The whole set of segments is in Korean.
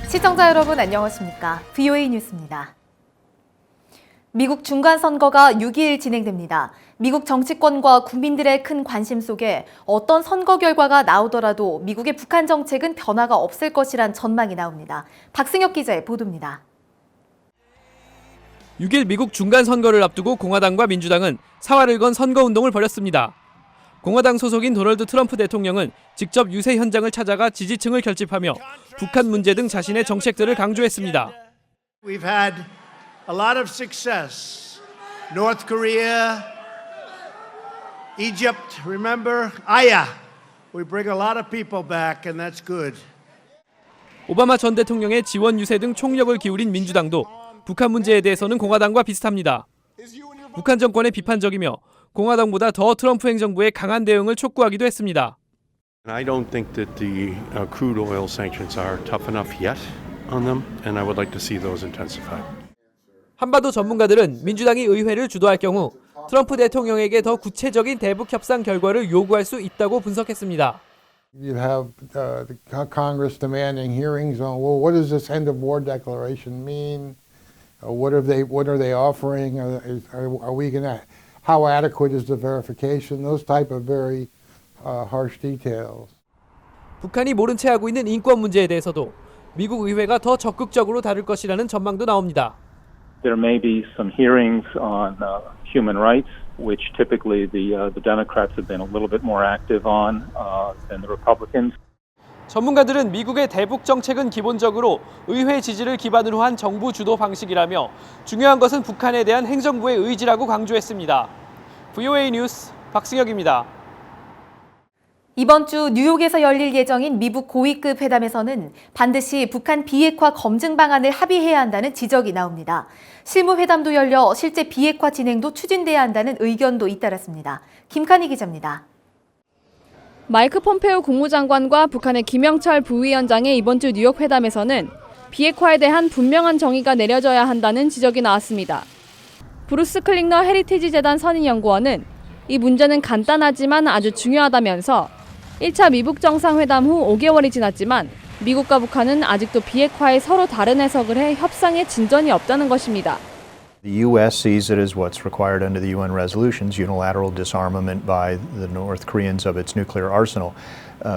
시청자 여러분 안녕하십니까? VOA 뉴스입니다. 미국 중간선거가 6일 진행됩니다. 미국 정치권과 국민들의 큰 관심 속에 어떤 선거 결과가 나오더라도 미국의 북한 정책은 변화가 없을 것이란 전망이 나옵니다. 박승혁 기자의 보도입니다. 6일 미국 중간선거를 앞두고 공화당과 민주당은 사활을 건 선거운동을 벌였습니다. 공화당 소속인 도널드 트럼프 대통령은 직접 유세 현장을 찾아가 지지층을 결집하며 북한 문제 등 자신의 정책들을 강조했습니다. We've had a lot of success. North Korea, Egypt, remember? We bring a lot of people back and that's good. 오바마 전 대통령의 지원 유세 등 총력을 기울인 민주당도 북한 문제에 대해서는 공화당과 비슷합니다. 북한 정권에 비판적이며 공화당보다 더 트럼프 행정부의 강한 대응을 촉구하기도 했습니다. I don't think that the crude oil sanctions are tough enough yet on them, and I would like to see those intensified. 한반도 전문가들은 민주당이 의회를 주도할 경우 트럼프 대통령에게 더 구체적인 대북 협상 결과를 요구할 수 있다고 분석했습니다. You have the Congress demanding hearings on, well, what does this end of war declaration mean? What are they offering? Are we going to? How adequate is the verification? Those type of very harsh details. 북한이 모른 채 하고 있는 인권 문제에 대해서도 미국 의회가 더 적극적으로 다룰 것이라는 전망도 나옵니다. There may be some hearings on human rights, which typically the Democrats have been a little bit more active on than the Republicans. 전문가들은 미국의 대북 정책은 기본적으로 의회 지지를 기반으로 한 정부 주도 방식이라며 중요한 것은 북한에 대한 행정부의 의지라고 강조했습니다. VOA 뉴스 박승혁입니다. 이번 주 뉴욕에서 열릴 예정인 미국 고위급 회담에서는 반드시 북한 비핵화 검증 방안을 합의해야 한다는 지적이 나옵니다. 실무회담도 열려 실제 비핵화 진행도 추진돼야 한다는 의견도 잇따랐습니다. 김칸희 기자입니다. 마이크 폼페오 국무장관과 북한의 김영철 부위원장의 이번 주 뉴욕 회담에서는 비핵화에 대한 분명한 정의가 내려져야 한다는 지적이 나왔습니다. 브루스 클링너 헤리티지 재단 선임연구원은 이 문제는 간단하지만 아주 중요하다면서 1차 미북 정상회담 후 5개월이 지났지만 미국과 북한은 아직도 비핵화에 서로 다른 해석을 해 협상에 진전이 없다는 것입니다. The U.S. sees it as what's required under the UN resolutions, unilateral disarmament by the North Koreans of its nuclear arsenal.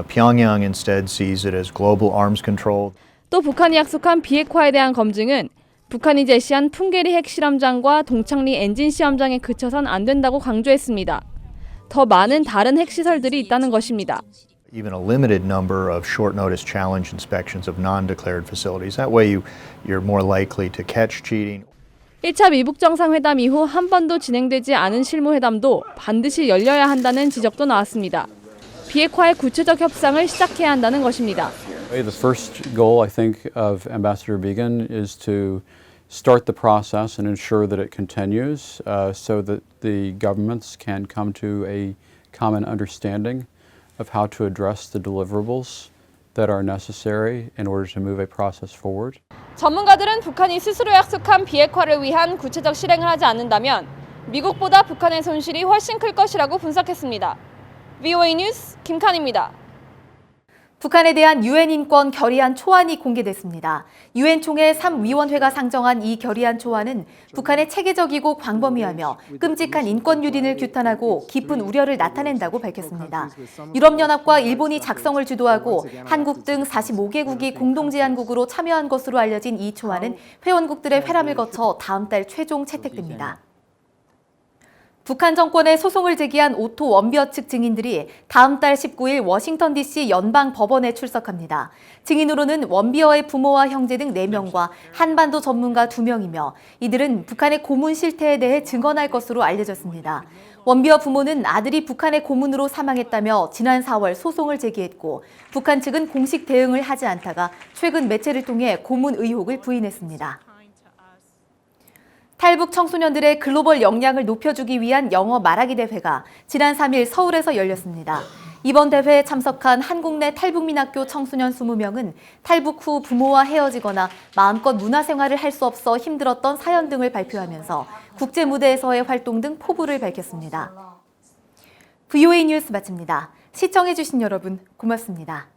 Pyongyang instead sees it as global arms control. 또 북한이 약속한 비핵화에 대한 검증은 북한이 제시한 풍계리 핵실험장과 동창리 엔진 시험장에 그쳐선 안 된다고 강조했습니다. 더 많은 다른 핵시설들이 있다는 것입니다. Even a limited number of short-notice challenge inspections of non-declared facilities. That way you're more likely to catch cheating. 1차 미북 정상회담 이후 한 번도 진행되지 않은 실무회담도 반드시 열려야 한다는 지적도 나왔습니다. 비핵화의 구체적 협상을 시작해야 한다는 것입니다. The first goal, I think, of Ambassador Began is to start the process and ensure that it continues so that the governments can come to a common understanding of how to address the deliverables that are necessary in order to move a process forward. 전문가들은 북한이 스스로 약속한 비핵화를 위한 구체적 실행을 하지 않는다면 미국보다 북한의 손실이 훨씬 클 것이라고 분석했습니다. VOA 뉴스 김칸입니다. 북한에 대한 유엔 인권 결의안 초안이 공개됐습니다. 유엔 총회 3위원회가 상정한 이 결의안 초안은 북한의 체계적이고 광범위하며 끔찍한 인권 유린을 규탄하고 깊은 우려를 나타낸다고 밝혔습니다. 유럽연합과 일본이 작성을 주도하고 한국 등 45개국이 공동제안국으로 참여한 것으로 알려진 이 초안은 회원국들의 회람을 거쳐 다음 달 최종 채택됩니다. 북한 정권에 소송을 제기한 오토 원비어 측 증인들이 다음 달 19일 워싱턴 DC 연방 법원에 출석합니다. 증인으로는 원비어의 부모와 형제 등 4명과 한반도 전문가 2명이며 이들은 북한의 고문 실태에 대해 증언할 것으로 알려졌습니다. 원비어 부모는 아들이 북한의 고문으로 사망했다며 지난 4월 소송을 제기했고 북한 측은 공식 대응을 하지 않다가 최근 매체를 통해 고문 의혹을 부인했습니다. 탈북 청소년들의 글로벌 역량을 높여주기 위한 영어 말하기 대회가 지난 3일 서울에서 열렸습니다. 이번 대회에 참석한 한국 내 탈북민학교 청소년 20명은 탈북 후 부모와 헤어지거나 마음껏 문화생활을 할 수 없어 힘들었던 사연 등을 발표하면서 국제 무대에서의 활동 등 포부를 밝혔습니다. VOA 뉴스 마칩니다. 시청해주신 여러분 고맙습니다.